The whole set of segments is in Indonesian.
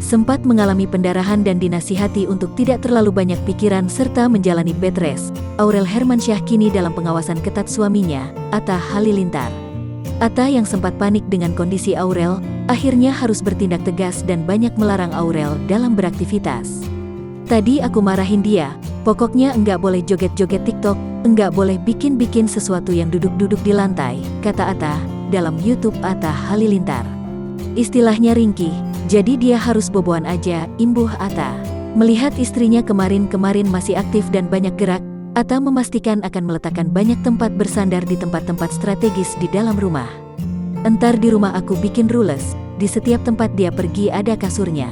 Sempat mengalami pendarahan dan dinasihati untuk tidak terlalu banyak pikiran serta menjalani bed rest. Aurel Hermansyah kini dalam pengawasan ketat suaminya, Atta Halilintar. Atta yang sempat panik dengan kondisi Aurel, akhirnya harus bertindak tegas dan banyak melarang Aurel dalam beraktivitas. Tadi aku marahin dia, pokoknya enggak boleh joget-joget TikTok, enggak boleh bikin-bikin sesuatu yang duduk-duduk di lantai, kata Atta dalam YouTube Atta Halilintar. Istilahnya ringkih, jadi dia harus boboan aja, imbuh Atta. Melihat istrinya kemarin-kemarin masih aktif dan banyak gerak, Atta memastikan akan meletakkan banyak tempat bersandar di tempat-tempat strategis di dalam rumah. Entar di rumah aku bikin rules, di setiap tempat dia pergi ada kasurnya.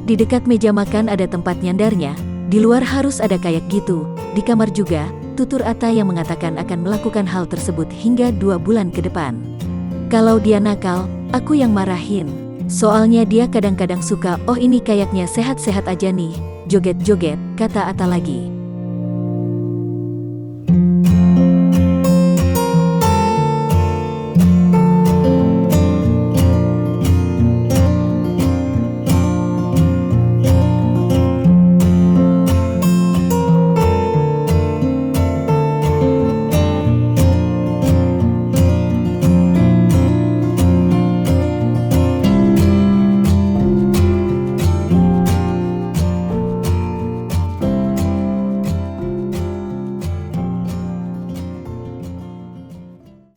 Di dekat meja makan ada tempat nyandarnya, di luar harus ada kayak gitu, di kamar juga, tutur Atta yang mengatakan akan melakukan hal tersebut hingga 2 bulan ke depan. Kalau dia nakal, aku yang marahin. Soalnya dia kadang-kadang suka, oh ini kayaknya sehat-sehat aja nih, joget-joget, kata Atta lagi.